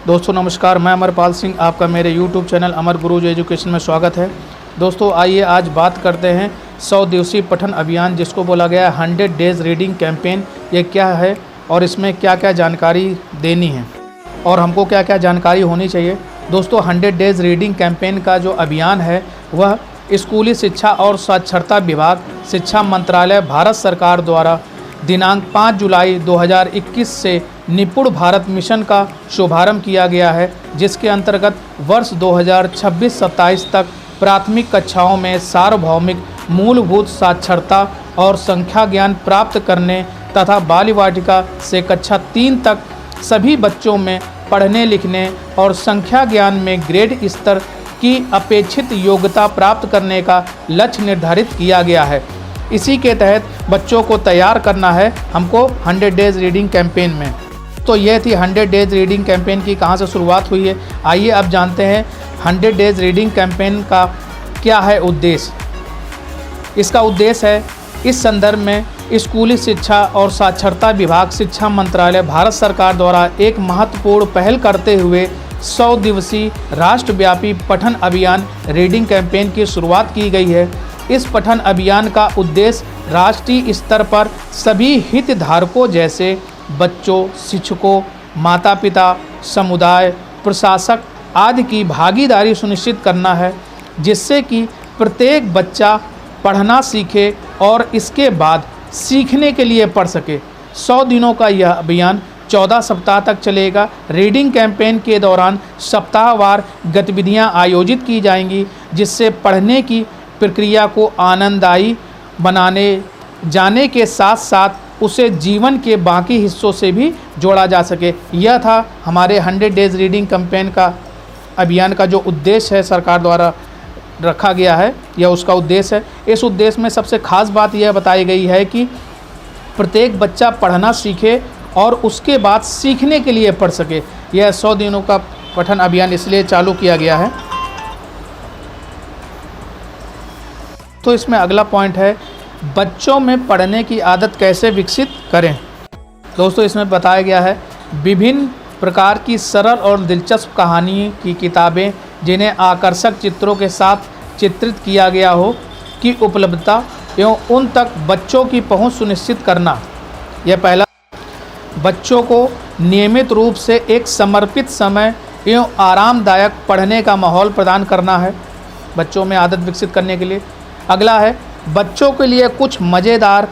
दोस्तों नमस्कार, मैं अमरपाल सिंह, आपका मेरे YouTube चैनल अमर गुरुज एजुकेशन में स्वागत है। दोस्तों आइए आज बात करते हैं 100 दिवसीय पठन अभियान जिसको बोला गया है 100 डेज़ रीडिंग कैंपेन। ये क्या है और इसमें क्या क्या जानकारी देनी है और हमको क्या क्या जानकारी होनी चाहिए। दोस्तों 100 डेज़ रीडिंग कैंपेन का जो अभियान है वह स्कूली शिक्षा और साक्षरता विभाग, शिक्षा मंत्रालय, भारत सरकार द्वारा दिनांक 5 जुलाई 2021 से निपुण भारत मिशन का शुभारंभ किया गया है, जिसके अंतर्गत वर्ष 2026-27 तक प्राथमिक कक्षाओं में सार्वभौमिक मूलभूत साक्षरता और संख्या ज्ञान प्राप्त करने तथा बाल वाटिका से कक्षा 3 तक सभी बच्चों में पढ़ने लिखने और संख्या ज्ञान में ग्रेड स्तर की अपेक्षित योग्यता प्राप्त करने का लक्ष्य निर्धारित किया गया है। इसी के तहत बच्चों को तैयार करना है हमको 100 डेज़ रीडिंग कैंपेन में। तो यह थी 100 डेज़ रीडिंग कैंपेन की कहां से शुरुआत हुई है। आइए अब जानते हैं 100 डेज़ रीडिंग कैंपेन का क्या है उद्देश्य। इसका उद्देश्य है इस संदर्भ में स्कूली शिक्षा और साक्षरता विभाग, शिक्षा मंत्रालय, भारत सरकार द्वारा एक महत्वपूर्ण पहल करते हुए 100 दिवसीय राष्ट्रव्यापी पठन अभियान रीडिंग कैंपेन की शुरुआत की गई है। इस पठन अभियान का उद्देश्य राष्ट्रीय स्तर पर सभी हितधारकों जैसे बच्चों, शिक्षकों, माता पिता, समुदाय, प्रशासक आदि की भागीदारी सुनिश्चित करना है, जिससे कि प्रत्येक बच्चा पढ़ना सीखे और इसके बाद सीखने के लिए पढ़ सके। 100 दिनों का यह अभियान 14 सप्ताह तक चलेगा। रीडिंग कैंपेन के दौरान सप्ताहवार गतिविधियां आयोजित की जाएंगी, जिससे पढ़ने की प्रक्रिया को आनंददायी बनाने जाने के साथ साथ उसे जीवन के बाकी हिस्सों से भी जोड़ा जा सके। यह था हमारे 100 डेज़ रीडिंग कैंपेन का अभियान का जो उद्देश्य है, सरकार द्वारा रखा गया है, यह उसका उद्देश्य है। इस उद्देश्य में सबसे खास बात यह बताई गई है कि प्रत्येक बच्चा पढ़ना सीखे और उसके बाद सीखने के लिए पढ़ सके। यह 100 दिनों का पठन अभियान इसलिए चालू किया गया है। तो इसमें अगला पॉइंट है बच्चों में पढ़ने की आदत कैसे विकसित करें। दोस्तों इसमें बताया गया है विभिन्न प्रकार की सरल और दिलचस्प कहानी की किताबें जिन्हें आकर्षक चित्रों के साथ चित्रित किया गया हो की उपलब्धता एवं उन तक बच्चों की पहुंच सुनिश्चित करना। यह पहला। बच्चों को नियमित रूप से एक समर्पित समय एवं आरामदायक पढ़ने का माहौल प्रदान करना है बच्चों में आदत विकसित करने के लिए। अगला है बच्चों के लिए कुछ मज़ेदार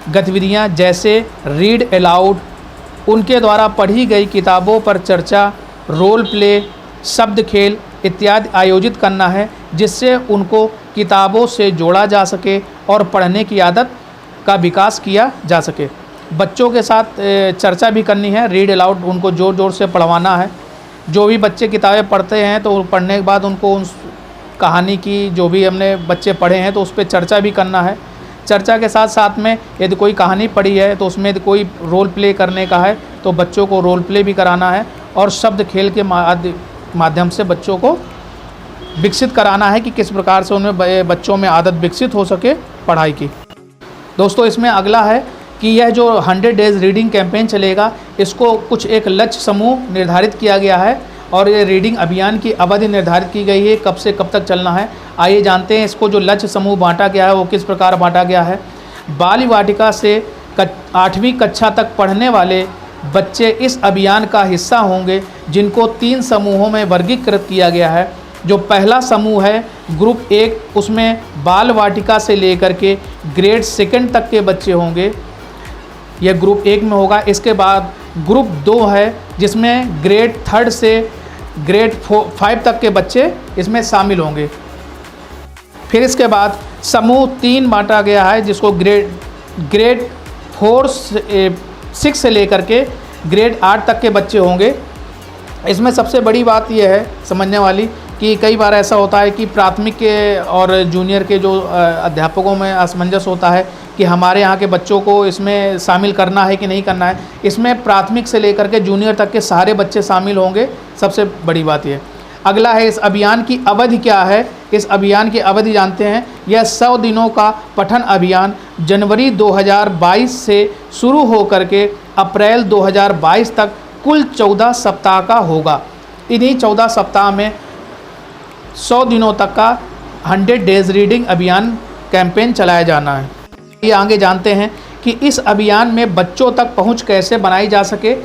गतिविधियां जैसे रीड अलाउड, उनके द्वारा पढ़ी गई किताबों पर चर्चा, रोल प्ले, शब्द खेल इत्यादि आयोजित करना है, जिससे उनको किताबों से जोड़ा जा सके और पढ़ने की आदत का विकास किया जा सके। बच्चों के साथ चर्चा भी करनी है, रीड अलाउड उनको ज़ोर ज़ोर से पढ़वाना है। जो भी बच्चे किताबें पढ़ते हैं तो पढ़ने के बाद उनको उन कहानी की जो भी हमने बच्चे पढ़े हैं तो उस पर चर्चा भी करना है। चर्चा के साथ साथ में यदि कोई कहानी पढ़ी है तो उसमें यदि कोई रोल प्ले करने का है तो बच्चों को रोल प्ले भी कराना है और शब्द खेल के माध्यम से बच्चों को विकसित कराना है कि किस प्रकार से उनमें बच्चों में आदत विकसित हो सके पढ़ाई की। दोस्तों इसमें अगला है कि यह जो 100 डेज़ रीडिंग कैंपेन चलेगा, इसको कुछ एक लक्ष्य समूह निर्धारित किया गया है और ये रीडिंग अभियान की अवधि निर्धारित की गई है, कब से कब तक चलना है। आइए जानते हैं इसको जो लक्ष्य समूह बांटा गया है वो किस प्रकार बांटा गया है। बाल वाटिका से 8वीं कक्षा तक पढ़ने वाले बच्चे इस अभियान का हिस्सा होंगे, जिनको 3 समूहों में वर्गीकृत किया गया है। जो पहला समूह है ग्रुप 1, उसमें बाल वाटिका से लेकर के ग्रेड 2 तक के बच्चे होंगे, यह ग्रुप 1 में होगा। इसके बाद ग्रुप 2 है जिसमें ग्रेड 3 से ग्रेड 5 तक के बच्चे इसमें शामिल होंगे। फिर इसके बाद समूह 3 बांटा गया है जिसको ग्रेड 6 से लेकर के ग्रेड 8 तक के बच्चे होंगे। इसमें सबसे बड़ी बात यह है समझने वाली कि कई बार ऐसा होता है कि प्राथमिक के और जूनियर के जो अध्यापकों में असमंजस होता है कि हमारे यहाँ के बच्चों को इसमें शामिल करना है कि नहीं करना है। इसमें प्राथमिक से लेकर के जूनियर तक के सारे बच्चे शामिल होंगे, सबसे बड़ी बात यह। अगला है इस अभियान की अवधि क्या है। इस अभियान की अवधि जानते हैं, यह 100 दिनों का पठन अभियान जनवरी 2022 से शुरू होकर के अप्रैल 2022 तक कुल 14 सप्ताह का होगा। इन्हीं 14 सप्ताह में 100 दिनों तक का 100 डेज रीडिंग अभियान कैंपेन चलाया जाना है। ये आगे जानते हैं कि इस अभियान में बच्चों तक पहुंच कैसे बनाई जा सके।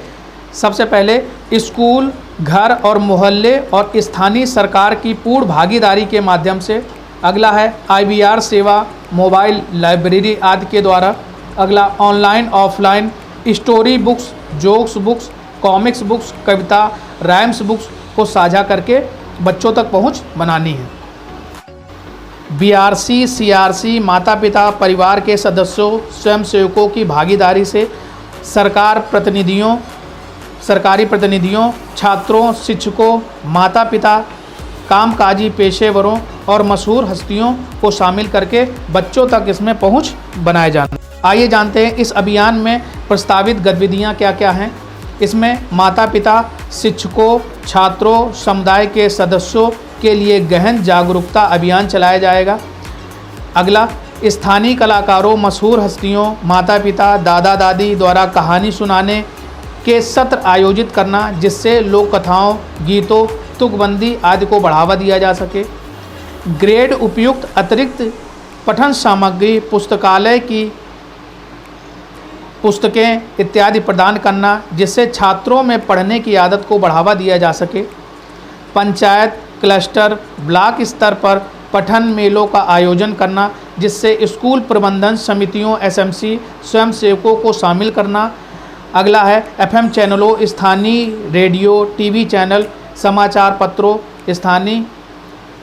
सबसे पहले स्कूल, घर और मोहल्ले और स्थानीय सरकार की पूर्ण भागीदारी के माध्यम से। अगला है IVR सेवा, मोबाइल लाइब्रेरी आदि के द्वारा। अगला online offline story books, jokes books, comics books, कविता, राइम्स बुक्स को साझा करके बच्चों तक पहुंच बनानी है। BRC, CRC, माता पिता, परिवार के सदस्यों, स्वयंसेवकों की भागीदारी से सरकारी प्रतिनिधियों, छात्रों, शिक्षकों, माता पिता, कामकाजी पेशेवरों और मशहूर हस्तियों को शामिल करके बच्चों तक इसमें पहुंच बनाए जाना। आइए जानते हैं इस अभियान में प्रस्तावित गतिविधियां क्या क्या हैं। इसमें माता पिता, शिक्षकों, छात्रों, समुदाय के सदस्यों के लिए गहन जागरूकता अभियान चलाया जाएगा। अगला, स्थानीय कलाकारों, मशहूर हस्तियों, माता पिता, दादा दादी द्वारा कहानी सुनाने के सत्र आयोजित करना, जिससे लोक कथाओं, गीतों, तुकबंदी आदि को बढ़ावा दिया जा सके। ग्रेड उपयुक्त अतिरिक्त पठन सामग्री, पुस्तकालय की पुस्तकें इत्यादि प्रदान करना, जिससे छात्रों में पढ़ने की आदत को बढ़ावा दिया जा सके। पंचायत, क्लस्टर, ब्लॉक स्तर पर पठन मेलों का आयोजन करना, जिससे स्कूल प्रबंधन समितियों, SMC, स्वयंसेवकों को शामिल करना। अगला है FM चैनलों, स्थानीय रेडियो, TV चैनल, समाचार पत्रों, स्थानीय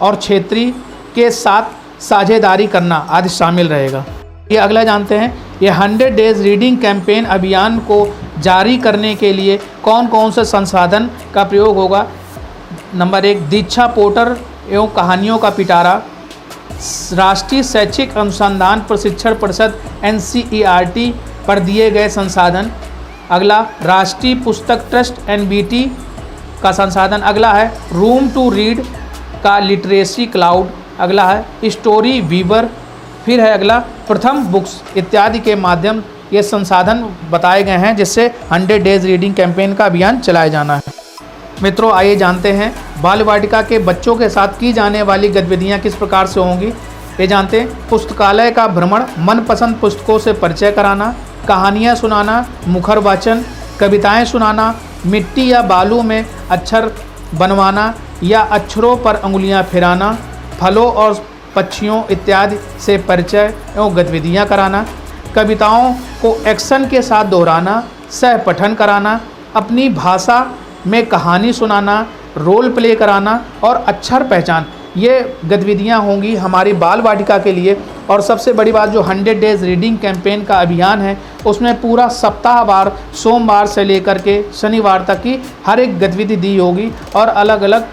और क्षेत्रीय के साथ साझेदारी करना आदि शामिल रहेगा। ये अगला जानते हैं, ये 100 डेज रीडिंग कैंपेन अभियान को जारी करने के लिए कौन कौन से संसाधन का प्रयोग होगा। नंबर 1, दीक्षा पोर्टल एवं कहानियों का पिटारा, राष्ट्रीय शैक्षिक अनुसंधान प्रशिक्षण परिषद NCERT पर दिए गए संसाधन। अगला, राष्ट्रीय पुस्तक ट्रस्ट NBT का संसाधन। अगला है रूम टू रीड का लिटरेसी क्लाउड। अगला है स्टोरी वीवर। फिर है अगला प्रथम बुक्स इत्यादि के माध्यम ये संसाधन बताए गए हैं, जिससे 100 डेज रीडिंग कैंपेन का अभियान चलाया जाना है। मित्रों, आइए जानते हैं बाल वाटिका के बच्चों के साथ की जाने वाली गतिविधियां किस प्रकार से होंगी। ये जानते हैं, पुस्तकालय का भ्रमण, मनपसंद पुस्तकों से परिचय कराना, कहानियाँ सुनाना, मुखर वाचन, कविताएँ सुनाना, मिट्टी या बालू में अक्षर बनवाना या अक्षरों पर अंगुलियां फिराना, फलों और पक्षियों इत्यादि से परिचय एवं गतिविधियां कराना, कविताओं को एक्शन के साथ दोहराना, सह पठन कराना, अपनी भाषा में कहानी सुनाना, रोल प्ले कराना और अक्षर पहचान। ये गतिविधियां होंगी हमारी बाल वाटिका के लिए। और सबसे बड़ी बात, जो 100 डेज रीडिंग कैंपेन का अभियान है, उसमें पूरा सप्ताहवार सोमवार से लेकर के शनिवार तक की हर एक गतिविधि दी होगी और अलग अलग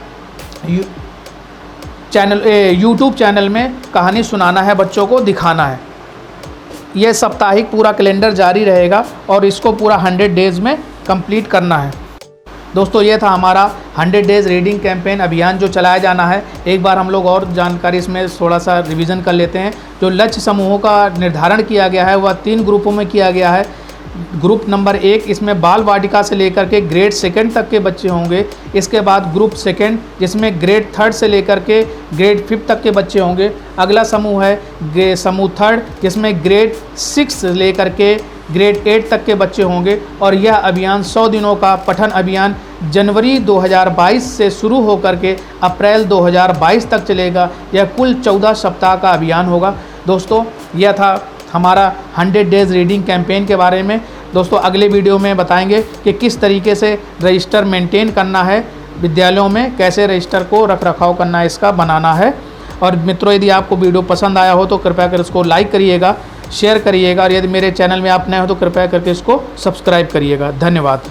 यूट्यूब चैनल में कहानी सुनाना है, बच्चों को दिखाना है। ये साप्ताहिक पूरा कैलेंडर जारी रहेगा और इसको पूरा 100 डेज़ में कंप्लीट करना है। दोस्तों, ये था हमारा 100 डेज़ रीडिंग कैंपेन अभियान जो चलाया जाना है। एक बार हम लोग और जानकारी इसमें थोड़ा सा रिवीजन कर लेते हैं। जो लक्ष्य समूहों का निर्धारण किया गया है वह 3 ग्रुपों में किया गया है। ग्रुप नंबर 1, इसमें बाल वाटिका से लेकर के ग्रेड 2 तक के बच्चे होंगे। इसके बाद ग्रुप 2 जिसमें ग्रेड 3 से लेकर के ग्रेड 5 तक के बच्चे होंगे। अगला समूह है समूह 3 जिसमें ग्रेड 6 से लेकर के ग्रेड 8 तक के बच्चे होंगे। और यह अभियान 100 दिनों का पठन अभियान जनवरी 2022 से शुरू होकर के अप्रैल 2022 तक चलेगा। यह कुल 14 सप्ताह का अभियान होगा। दोस्तों, यह था हमारा 100 डेज़ रीडिंग कैंपेन के बारे में। दोस्तों, अगले वीडियो में बताएंगे कि किस तरीके से रजिस्टर मेंटेन करना है, विद्यालयों में कैसे रजिस्टर को रख रखाव करना है, इसका बनाना है। और मित्रों, यदि आपको वीडियो पसंद आया हो तो कृपया कर इसको लाइक करिएगा, शेयर करिएगा और यदि मेरे चैनल में आप नए हो तो कृपया करके इसको सब्सक्राइब करिएगा। धन्यवाद।